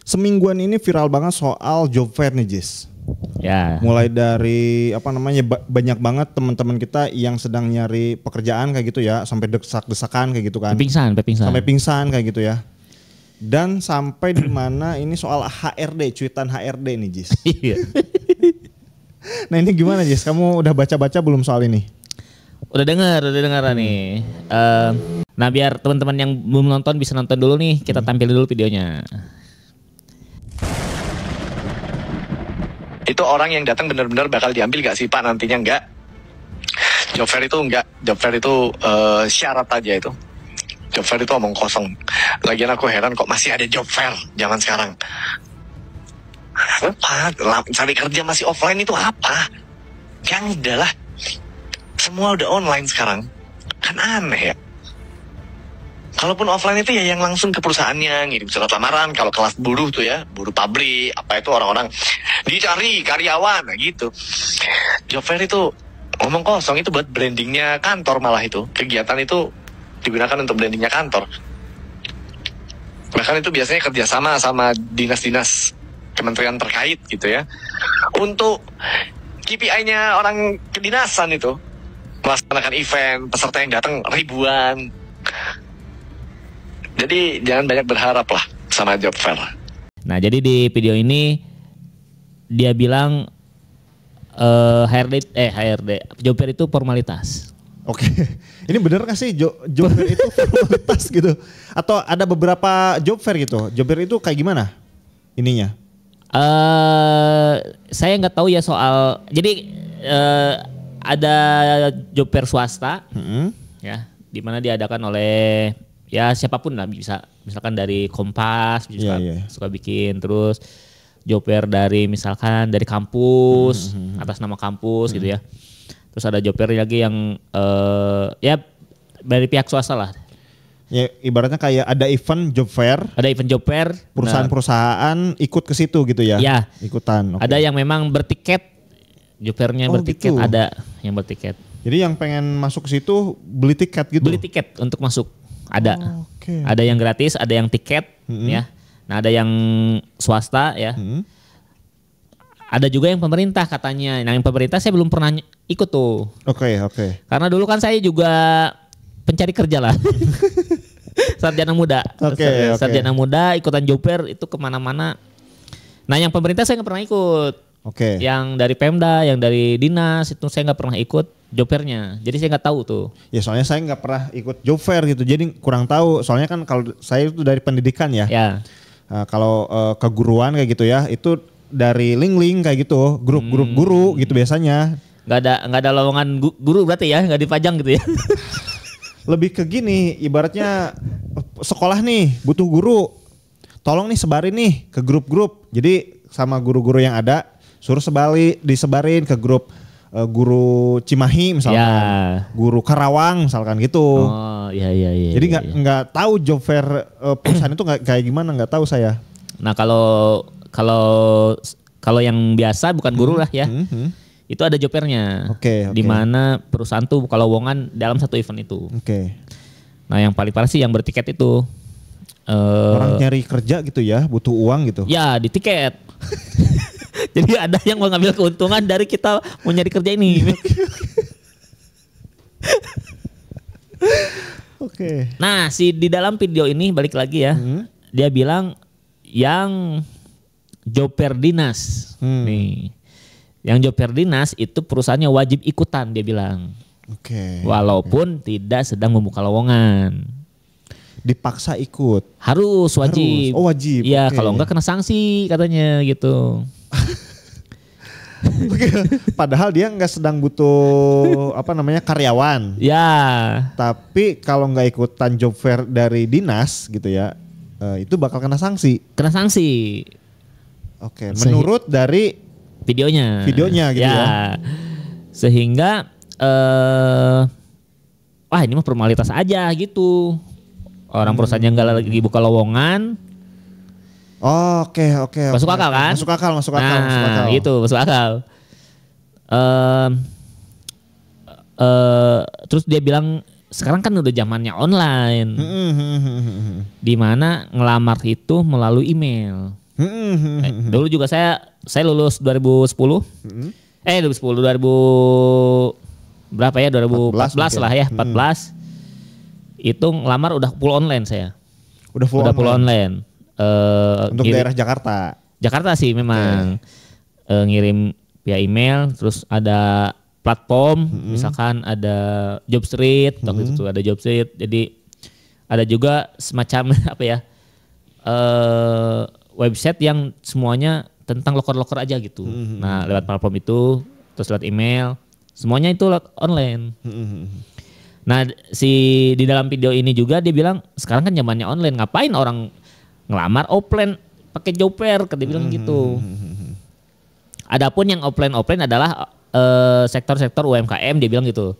semingguan ini viral banget soal job fair nih Jis. Ya. Mulai dari banyak banget teman-teman kita yang sedang nyari pekerjaan kayak gitu ya, sampai desak-desakan kayak gitu kan. Pingsan. Sampai pingsan kayak gitu ya. Dan sampai di mana ini soal HRD, cuitan HRD nih Jis. Iya. Nah ini gimana Jis? Kamu udah baca-baca belum soal ini? Udah dengar nih. Nah biar teman-teman yang belum nonton bisa nonton dulu nih, kita tampil dulu videonya. Itu orang yang datang benar-benar bakal diambil gak sih Pak nantinya? Enggak. Job fair itu enggak. Job fair itu syarat aja itu. Job fair itu omong kosong. Lagian aku heran kok masih ada job fair zaman sekarang. Apa? Cari kerja masih offline itu apa? Yang udah lah. Semua udah online sekarang. Kan aneh ya. Kalaupun offline itu ya yang langsung ke perusahaannya, ngirim surat lamaran. Kalau kelas buruh tuh ya, buruh pabrik, apa itu orang-orang dicari karyawan, nah gitu. Job fair itu ngomong kosong, itu buat brandingnya kantor malah itu. Kegiatan itu digunakan untuk brandingnya kantor. Bahkan itu biasanya kerjasama sama dinas-dinas kementerian terkait gitu ya. Untuk KPI-nya orang kedinasan itu melaksanakan event, peserta yang datang ribuan. Jadi jangan banyak berharap lah sama job fair. Nah jadi di video ini dia bilang HRD job fair itu formalitas. Oke, ini bener gak sih job fair itu formalitas gitu? Atau ada beberapa job fair gitu? Job fair itu kayak gimana ininya? Saya nggak tahu ya soal. Jadi ada job fair swasta, ya, di mana diadakan oleh ya siapapun lah, bisa misalkan dari Kompas, bisa suka bikin, terus job fair dari misalkan dari kampus, atas nama kampus gitu ya. Terus ada job fair lagi yang ya dari pihak swasta lah. Ya ibaratnya kayak ada event job fair. Ada event job fair. Perusahaan-perusahaan ikut ke situ gitu ya? Ya. Ikutan. Okay. Ada yang memang bertiket, job fairnya bertiket, gitu. Ada yang bertiket. Jadi yang pengen masuk ke situ beli tiket gitu? Beli tiket untuk masuk, ada. Ada yang gratis, ada yang tiket ya. Nah ada yang swasta ya. Ada juga yang pemerintah katanya. Nah yang pemerintah saya belum pernah ikut tuh. Oke. Karena dulu kan saya juga pencari kerja lah. Sarjana muda. Sarjana muda ikutan job fair itu kemana-mana. Nah yang pemerintah saya nggak pernah ikut. Yang dari Pemda, yang dari dinas itu saya nggak pernah ikut job fairnya. Jadi saya nggak tahu tuh. Ya soalnya saya nggak pernah ikut job fair gitu. Jadi kurang tahu. Soalnya kan kalau saya itu dari pendidikan ya. Kalau keguruan kayak gitu ya, itu dari link-link kayak gitu, grup-grup guru gitu biasanya. Nggak ada lowongan guru berarti ya, nggak dipajang gitu ya. Lebih ke gini, ibaratnya sekolah nih butuh guru, tolong nih sebarin nih ke grup-grup. Jadi sama guru-guru yang ada suruh disebarin ke grup guru Cimahi misalkan, guru Karawang misalkan gitu. Oh iya. Jadi nggak tahu job fair perusahaan itu nggak kayak gimana, nggak tahu saya. Nah kalau yang biasa bukan guru lah ya. Itu ada job fairnya. Di mana perusahaan tuh buka lowongan dalam satu event itu. Nah yang paling parah sih yang bertiket itu. Orang nyari kerja gitu ya, butuh uang gitu. Ya di tiket. Jadi ada yang mau ngambil keuntungan dari kita mau nyari kerja ini. Nah di dalam video ini balik lagi ya. Dia bilang yang job fair dinas. Nih. Yang job fair dinas itu perusahaannya wajib ikutan dia bilang. Walaupun tidak sedang membuka lowongan. Dipaksa ikut. Harus wajib. Oh wajib. Iya kalau enggak kena sanksi katanya gitu. Padahal dia nggak sedang butuh karyawan. Ya. Tapi kalau nggak ikutan job fair dari dinas gitu ya, itu bakal kena sanksi. Menurut dari videonya gitu ya. Sehingga ini mah formalitas aja gitu. Orang perusahaannya nggak lagi buka lowongan. Masuk akal kan? Masuk akal. Gitu, masuk akal. Terus dia bilang sekarang kan udah zamannya online. Di mana ngelamar itu melalui email. Dulu juga saya lulus 2010. 2010 berapa ya 2014 lah ya, 14. Itu ngelamar udah full online saya. Udah full online. Untuk daerah Jakarta. Jakarta sih memang. Ngirim via email, terus ada platform, misalkan ada Jobstreet, waktu itu ada Jobstreet. Jadi ada juga semacam apa ya? Website yang semuanya tentang loker-loker aja gitu. Nah, lewat platform itu, terus lewat email, semuanya itu online. Nah, di dalam video ini juga dia bilang sekarang kan zamannya online, ngapain orang ngelamar offline pakai job fair, dia bilang gitu. Adapun yang offline adalah sektor-sektor UMKM, dia bilang gitu.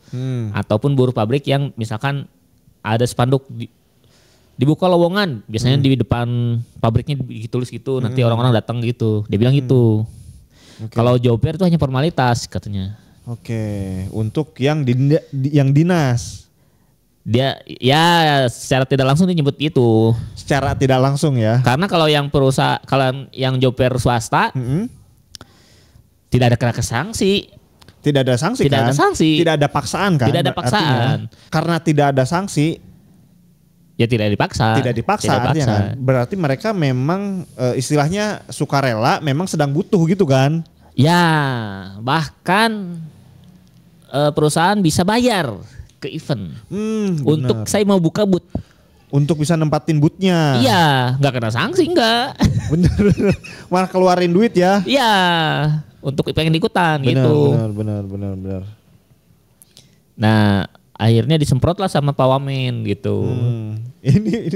Ataupun buruh pabrik yang misalkan ada spanduk dibuka lowongan, biasanya di depan pabriknya ditulis gitu, nanti orang-orang datang gitu. Dia bilang gitu. Kalau job fair itu hanya formalitas katanya. Oke, untuk yang dinas. Dia ya secara tidak langsung dia nyebut itu. Secara tidak langsung ya. Karena kalau yang kalau yang job fair swasta tidak ada kena sanksi. Tidak ada sanksi Tidak kan? ada sanksi. Tidak ada paksaan kan? Tidak ada paksaan. Artinya, karena tidak ada sanksi. Ya tidak dipaksa. Tidak dipaksa artinya kan? Berarti mereka memang istilahnya sukarela, memang sedang butuh gitu kan? Ya, bahkan perusahaan bisa bayar ke event. Untuk saya mau buka booth. Untuk bisa nempatin bootnya. Iya, nggak kena sanksi enggak. Bener. Malah keluarin duit ya. Iya, untuk pengen ikutan gitu. Benar. Nah, akhirnya disemprot lah sama Pak Wamen gitu. Ini.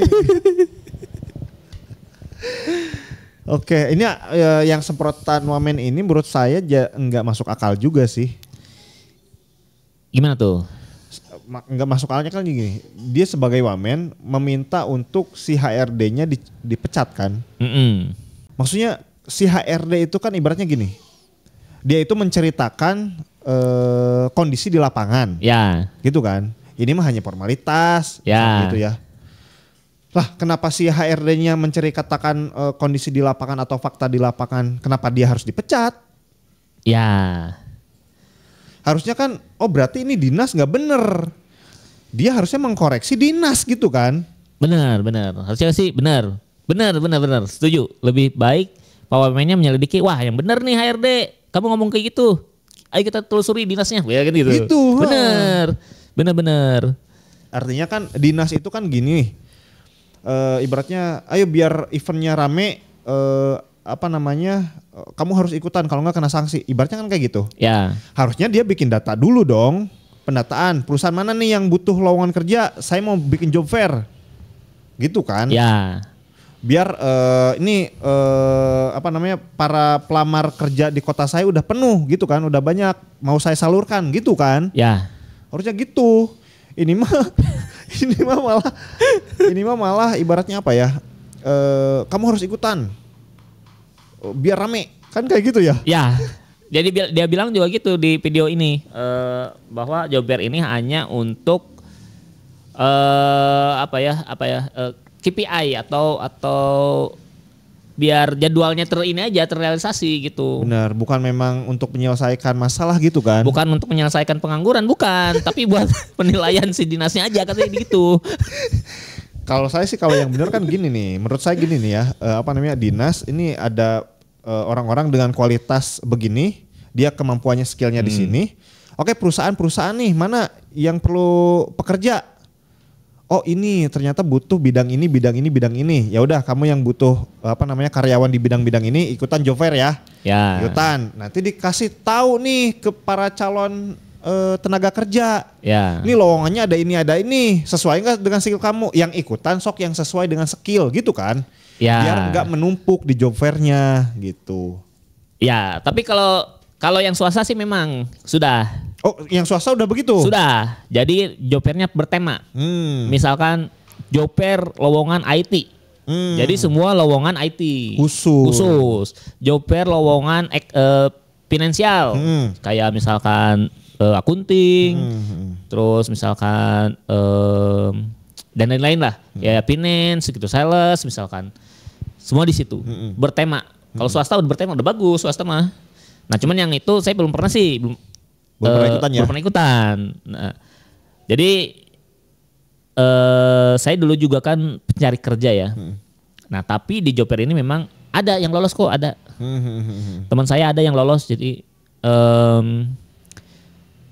Oke, ini yang semprotan Wamen ini menurut saya nggak masuk akal juga sih. Gimana tuh? Nggak masuk akalnya kan gini, dia sebagai Wamen meminta untuk si HRD-nya dipecat kan. Maksudnya si HRD itu kan ibaratnya gini, dia itu menceritakan kondisi di lapangan, ya, gitu kan. Ini mah hanya formalitas, ya, gitu ya. Lah kenapa si HRD-nya menceritakan kondisi di lapangan atau fakta di lapangan, kenapa dia harus dipecat? Ya. Harusnya kan, oh berarti ini dinas nggak bener. Dia harusnya mengkoreksi dinas gitu kan. Benar. Harusnya sih benar. Setuju. Lebih baik Pak Wamennya menyelidiki, wah yang benar nih HRD, kamu ngomong kayak gitu. Ayo kita telusuri dinasnya, ya kan gitu. Gitu. Benar. Artinya kan dinas itu kan gini, ibaratnya ayo biar eventnya rame, kamu harus ikutan kalau nggak kena sanksi. Ibaratnya kan kayak gitu. Ya. Harusnya dia bikin data dulu dong. Pendataan perusahaan mana nih yang butuh lowongan kerja, saya mau bikin job fair. Gitu kan? Ya. Biar para pelamar kerja di kota saya udah penuh gitu kan, udah banyak, mau saya salurkan gitu kan? Ya. Harusnya gitu. Ini mah malah ibaratnya apa ya? Kamu harus ikutan. Biar rame, kan kayak gitu ya? Ya. Jadi dia bilang juga gitu di video ini, bahwa job fair ini hanya untuk KPI atau biar jadwalnya terrealisasi gitu. Benar, bukan memang untuk menyelesaikan masalah gitu kan? Bukan untuk menyelesaikan pengangguran, bukan, tapi buat penilaian si dinasnya aja katanya gitu. Kalau saya sih kalau yang benar kan gini nih, menurut saya gini nih ya, dinas ini ada orang-orang dengan kualitas begini, dia kemampuannya, skillnya di sini. Oke, perusahaan nih mana yang perlu pekerja? Oh ini ternyata butuh bidang ini. Ya udah kamu yang butuh karyawan di bidang-bidang ini ikutan job fair ya. Ya. Ikutan. Nanti dikasih tahu nih ke para calon tenaga kerja. Ya. Ini lowongannya ada ini, sesuai nggak dengan skill kamu? Yang ikutan sok yang sesuai dengan skill gitu kan? Ya. Biar nggak menumpuk di job fairnya gitu. Ya, tapi kalau yang swasta sih memang sudah. Oh, yang swasta udah begitu? Sudah. Jadi job fairnya bertema. Misalkan job fair lowongan IT. Jadi semua lowongan IT. Khusus. Job fair lowongan finansial. Kayak misalkan akunting. Terus misalkan dan lain-lain lah. Ya finance gitu, sales misalkan. Semua di situ. Bertema. Kalau swasta udah bertema udah bagus swasta mah. Nah, cuman yang itu saya belum pernah sih, belum pernah ikutan ya. Belum pernah ikutan. Nah, jadi saya dulu juga kan pencari kerja ya. Nah, tapi di job fair ini memang ada yang lolos kok, ada. Teman saya ada yang lolos, jadi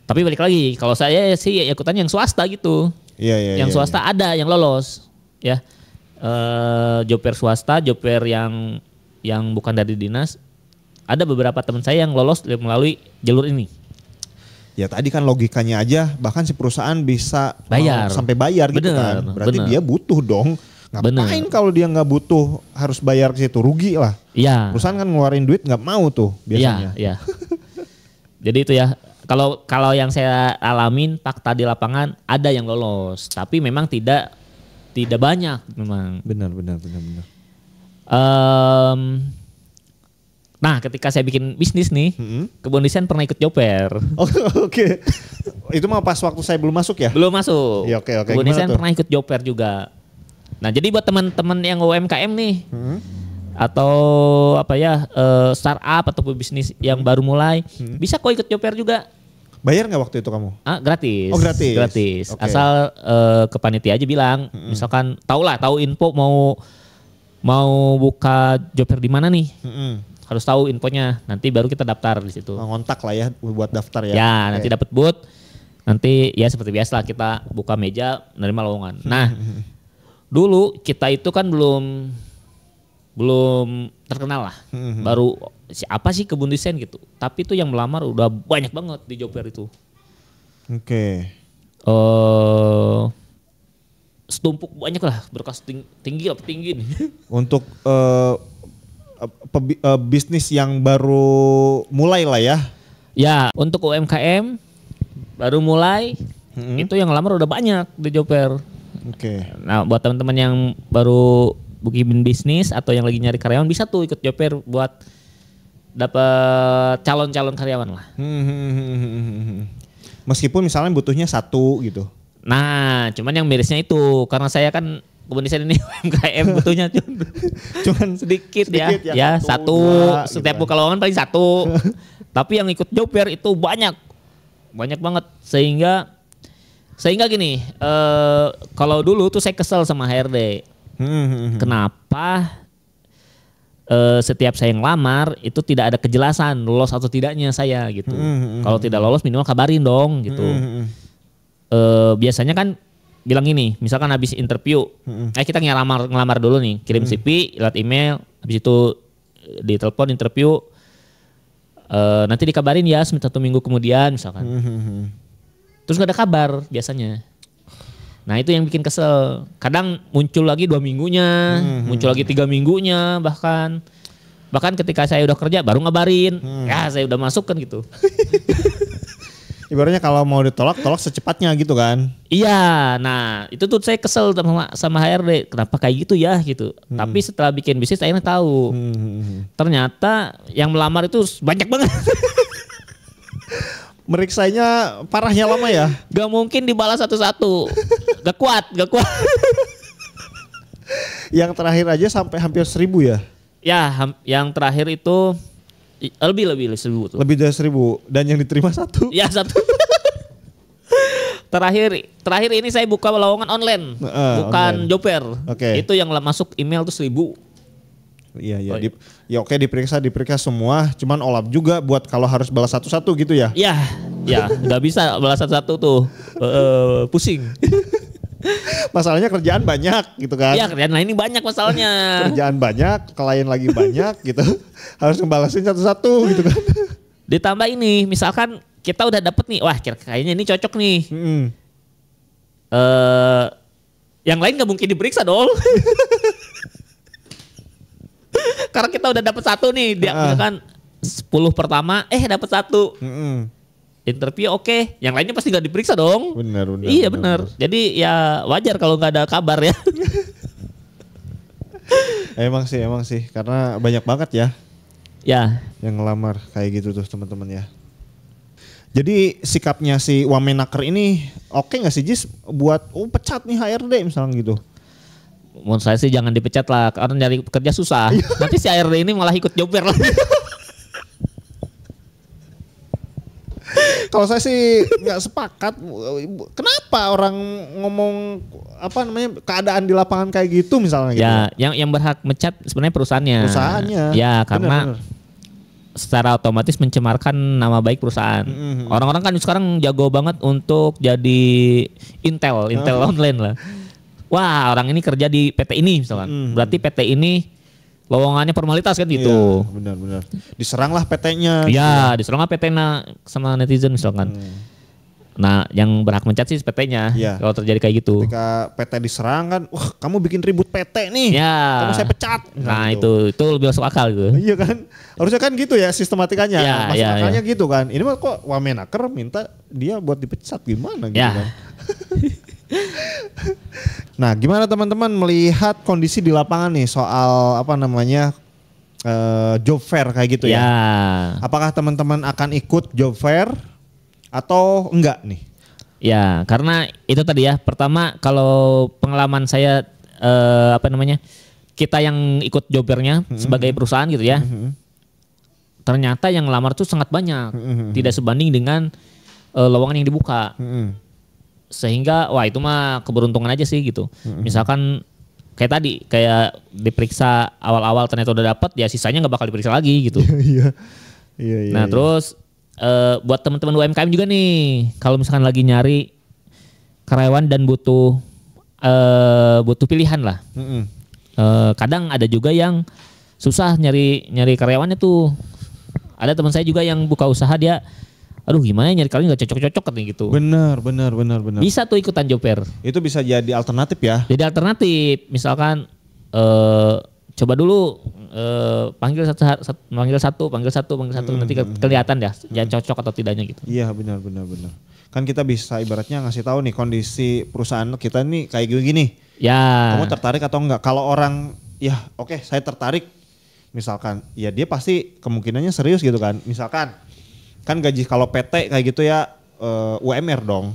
tapi balik lagi, kalau saya sih ikutan yang swasta gitu. Iya. Yang swasta ada yang lolos, ya. Job fair swasta, job fair yang bukan dari dinas, ada beberapa teman saya yang lolos melalui jalur ini. Ya tadi kan logikanya aja, bahkan si perusahaan bisa Bayar. sampai bayar gitu kan. Berarti dia butuh dong. Ngapain kalau dia nggak butuh harus bayar ke situ, rugi lah. Iya. Perusahaan kan ngeluarin duit nggak mau tuh biasanya. Iya. Jadi itu ya. Kalau yang saya alamin fakta di lapangan ada yang lolos, tapi memang tidak banyak memang. Benar. Nah, ketika saya bikin bisnis nih, Kebun Desain pernah ikut job fair. Oh, oke. Itu mah pas waktu saya belum masuk ya? Belum masuk. Ya, oke. Kebun Desain pernah ikut job fair juga. Nah, jadi buat teman-teman yang UMKM nih, atau startup atau bisnis yang baru mulai, bisa kok ikut job fair juga. Bayar nggak waktu itu kamu? Gratis. Oh, gratis. Gratis. Okay. Asal ke panitia aja bilang, misalkan tahu info mau buka job fair di mana nih. Harus tahu infonya. Nanti baru kita daftar di situ. Ngontak lah ya buat daftar ya. Ya, nanti dapat booth. Nanti ya seperti biasa lah kita buka meja, menerima lowongan. Nah, dulu kita itu kan belum terkenal lah. Baru siapa sih Kebun Desain gitu. Tapi itu yang melamar udah banyak banget di job fair itu. Oke. Setumpuk banyak lah, berkas tinggi nih. Untuk bisnis yang baru mulai lah ya. Ya, untuk UMKM baru mulai, itu yang ngelamar udah banyak di job fair. Oke. Nah, buat teman-teman yang baru bikin bisnis atau yang lagi nyari karyawan bisa tuh ikut job fair buat dapat calon-calon karyawan lah. Meskipun misalnya butuhnya 1 gitu. Nah, cuman yang mirisnya itu karena saya kan Kebun Desain ini UMKM butuhnya cuman sedikit ya. Ya, 1 setiap buka lowongan paling 1. Tapi yang ikut job fair itu banyak banget sehingga gini, kalau dulu tuh saya kesel sama HRD. Kenapa setiap saya ngelamar itu tidak ada kejelasan lolos atau tidaknya saya gitu. Kalau tidak lolos minimal kabarin dong gitu. Biasanya kan bilang gini, misalkan habis interview, kita ngelamar dulu nih, kirim CV, lewat email, habis itu ditelepon interview, nanti dikabarin ya 1 minggu kemudian misalkan. Terus gak ada kabar biasanya. Nah itu yang bikin kesel. Kadang muncul lagi 2 minggunya, muncul lagi 3 minggunya bahkan ketika saya udah kerja baru ngabarin, ya saya udah masuk kan gitu. Ibaratnya kalau mau ditolak, tolak secepatnya gitu kan. Iya, nah itu tuh saya kesel sama HRD. Kenapa kayak gitu ya gitu. Tapi setelah bikin bisnis akhirnya tahu. Ternyata yang melamar itu banyak banget. Meriksanya parahnya lama ya? Gak mungkin dibalas satu-satu. Gak kuat. Yang terakhir aja sampai hampir 1.000 ya? Ya, yang terakhir itu lebih 1.000 tuh. Lebih dari 1.000 dan yang diterima 1. Ya 1. Terakhir ini saya buka lowongan online, bukan job fair. Okay. Itu yang masuk email tuh 1.000. Iya. Ya oke diperiksa semua, cuman olap juga buat kalau harus balas satu-satu gitu ya. Iya, nggak bisa balas satu-satu tuh, pusing. Masalahnya kerjaan banyak gitu kan. Iya, kerjaan lain ini banyak masalahnya. Kerjaan banyak, klien lagi banyak gitu. Harus ngebalasin satu-satu gitu kan. Ditambah ini, misalkan kita udah dapet nih, wah kayaknya ini cocok nih. Yang lain nggak mungkin diperiksa dong. Karena kita udah dapet 1 nih, dia misalkan 10 pertama, dapat 1. Interview oke, yang lainnya pasti nggak diperiksa dong. Benar. Iya benar. Jadi ya wajar kalau nggak ada kabar ya. Emang sih, karena banyak banget ya. Ya. Yang ngelamar kayak gitu tuh teman-teman ya. Jadi sikapnya si Wamenaker ini oke nggak sih Jis buat pecat nih HRD misalnya gitu? menurut saya sih jangan dipecat lah, karena nyari kerja susah. Nanti si ARD ini malah ikut job fair lah. Kalau saya sih nggak sepakat. Kenapa orang ngomong apa namanya keadaan di lapangan kayak gitu misalnya gitu? Ya, yang berhak mecat sebenarnya perusahaannya. Perusahaannya. Ya, karena Bener. secara otomatis mencemarkan nama baik perusahaan. Orang-orang kan sekarang jago banget untuk jadi intel online lah. Wah, orang ini kerja di PT ini misalkan. Berarti PT ini lowongannya formalitas kan gitu. Iya, benar-benar. Diseranglah PT-nya. Ya, diserang PT-nya sama netizen misalkan. Nah, yang berhak mencat sih PT-nya. Iya. Kalau terjadi kayak gitu. Ketika PT diserang kan, wah kamu bikin ribut PT nih. Ya. Kamu saya pecat. Nah, Gitu. itu lebih masuk akal gitu. Iya kan, harusnya kan gitu ya sistematikanya. Iya, Masuk iya, akalnya gitu kan. Ini mah kok Wamenaker minta dia buat dipecat gimana gitu Ya. kan. Nah, gimana teman-teman melihat kondisi di lapangan nih soal apa namanya job fair kayak gitu ya? Ya. Apakah teman-teman akan ikut job fair atau enggak nih? Ya, karena itu tadi ya. Pertama, kalau pengalaman saya kita yang ikut job fair-nya sebagai perusahaan gitu ya. Ternyata yang lamar tuh sangat banyak. Tidak sebanding dengan lowongan yang dibuka. Sehingga wah itu mah keberuntungan aja sih gitu. Misalkan kayak tadi kayak diperiksa awal-awal ternyata udah dapet, ya sisanya nggak bakal diperiksa lagi gitu. Iya. Nah terus buat teman-teman UMKM juga nih, kalau misalkan lagi nyari karyawan dan butuh pilihan lah. Kadang ada juga yang susah nyari karyawannya tuh. Ada teman saya juga yang buka usaha, dia aduh gimana ya nyari karyawan nggak cocok-cocok katanya gitu. Benar. Bisa tuh ikutan job fair. Itu bisa jadi alternatif ya. Jadi alternatif, misalkan coba dulu panggil satu, nanti kelihatan ya yang cocok atau tidaknya gitu. Iya benar. Kan kita bisa ibaratnya ngasih tahu nih kondisi perusahaan kita nih kayak gini. Ya. Kamu tertarik atau enggak? Kalau orang ya oke, saya tertarik. Misalkan ya dia pasti kemungkinannya serius gitu kan. Misalkan kan gaji kalau PT kayak gitu ya UMR dong.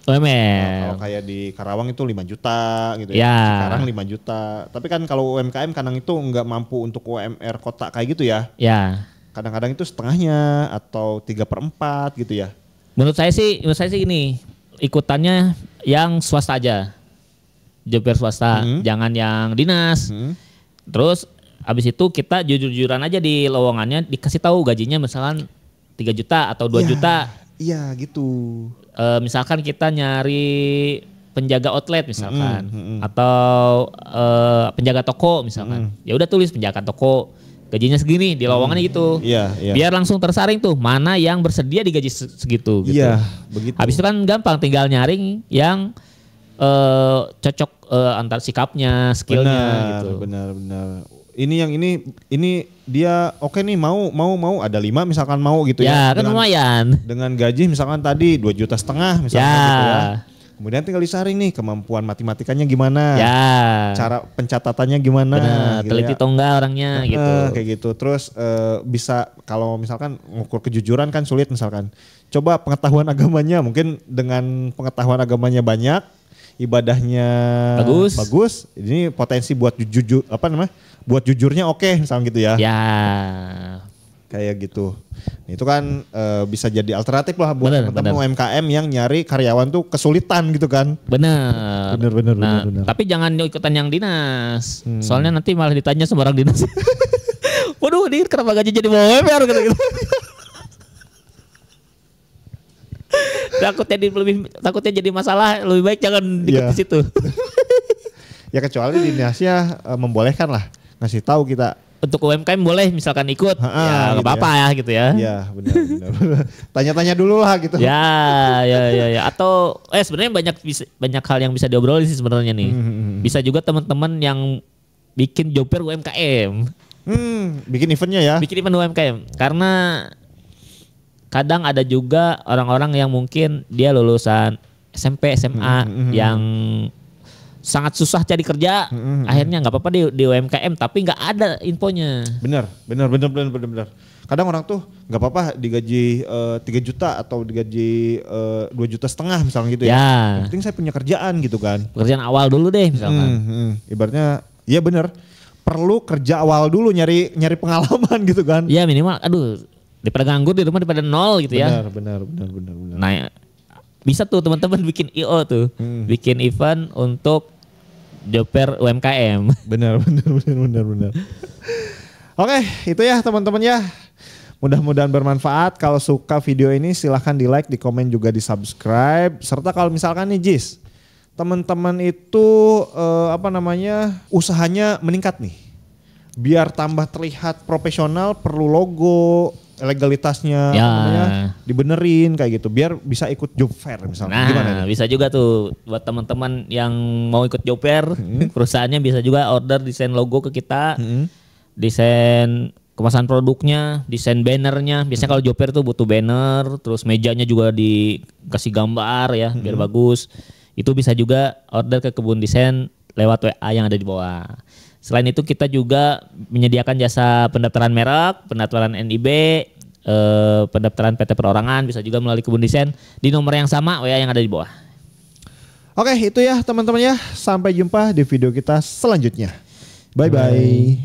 Kalau kayak di Karawang itu 5 juta gitu ya. Sekarang 5 juta. Tapi kan kalau UMKM kadang itu nggak mampu untuk UMR kota kayak gitu ya. Ya. Kadang-kadang itu setengahnya atau 3/4 gitu ya. Menurut saya sih gini, ikutannya yang swasta aja. Job fair swasta, jangan yang dinas. Terus abis itu kita jujur-jujuran aja di lowongannya, dikasih tahu gajinya misalkan 3 juta atau 2 juta. Iya gitu. Misalkan kita nyari penjaga outlet misalkan, atau penjaga toko misalkan. Ya udah tulis penjaga toko, gajinya segini di lowongannya gitu. Iya. Biar langsung tersaring tuh mana yang bersedia digaji segitu gitu. Iya, begitu. Habis itu kan gampang, tinggal nyaring yang cocok antar sikapnya, skillnya gitu. Benar. Ini dia oke nih mau ada 5 misalkan mau gitu ya. Ya kan lumayan. Dengan gaji misalkan tadi 2,5 juta misalkan gitu ya. Kemudian tinggal disaring nih kemampuan matematikanya gimana. Ya. Cara pencatatannya gimana. Benar, gitu teliti ya. atau enggak orangnya gitu. Kayak gitu. Terus bisa kalau misalkan ngukur kejujuran kan sulit misalkan. Coba pengetahuan agamanya, mungkin dengan pengetahuan agamanya banyak, ibadahnya bagus. Ini potensi buat buat jujurnya oke, misalnya gitu ya. Ya. Kayak gitu. Itu kan bisa jadi alternatif lah buat Bener. teman-teman UMKM yang nyari karyawan tuh kesulitan gitu kan. Bener. Bener. Tapi jangan ikutan yang dinas. Soalnya nanti malah ditanya sama orang dinas. Waduh, ini kenapa gaji jadi UMR gitu. Takutnya jadi masalah, lebih baik jangan ikut di situ. Ya kecuali dinasnya membolehkan lah, ngasih tahu kita. Untuk UMKM boleh misalkan ikut, ya nggak gitu apa-apa ya gitu ya. Iya benar. Tanya-tanya dulu lah gitu. Ya. Atau sebenarnya banyak hal yang bisa diobrolin sih sebenarnya nih. Bisa juga teman-teman yang bikin job fair UMKM. Bikin eventnya ya. Bikin event UMKM. Karena kadang ada juga orang-orang yang mungkin dia lulusan SMP, SMA yang sangat susah cari kerja. Akhirnya nggak apa-apa di UMKM tapi nggak ada infonya. Benar. Kadang orang tuh nggak apa-apa digaji 3 juta atau digaji 2,5 juta misalnya gitu ya. Yang penting saya punya kerjaan gitu kan. Pekerjaan awal dulu deh misalkan. Ibaratnya iya benar. Perlu kerja awal dulu nyari pengalaman gitu kan. Iya minimal daripada nganggur di rumah daripada nol gitu ya. Benar. Nah, bisa tuh teman-teman bikin IO tuh. Bikin event untuk job fair UMKM. Benar. Oke, itu ya teman-teman ya. Mudah-mudahan bermanfaat. Kalau suka video ini silahkan di like, di komen juga di subscribe. Serta kalau misalkan nih Jis, teman-teman itu usahanya meningkat nih. Biar tambah terlihat profesional perlu logo, legalitasnya dibenerin kayak gitu. Biar bisa ikut job fair misalnya. Nah, gimana nih? bisa juga tuh buat teman-teman yang mau ikut job fair, perusahaannya bisa juga order desain logo ke kita. Desain kemasan produknya, desain bannernya. Biasanya kalau job fair tuh butuh banner, terus mejanya juga dikasih gambar ya, biar bagus. Itu bisa juga order ke Kebun Desain lewat WA yang ada di bawah. Selain itu kita juga menyediakan jasa pendaftaran merek, pendaftaran NIB, pendaftaran PT Perorangan, bisa juga melalui Kebun Desain di nomor yang sama WA yang ada di bawah. Oke, itu ya teman-teman ya. Sampai jumpa di video kita selanjutnya. Bye-bye.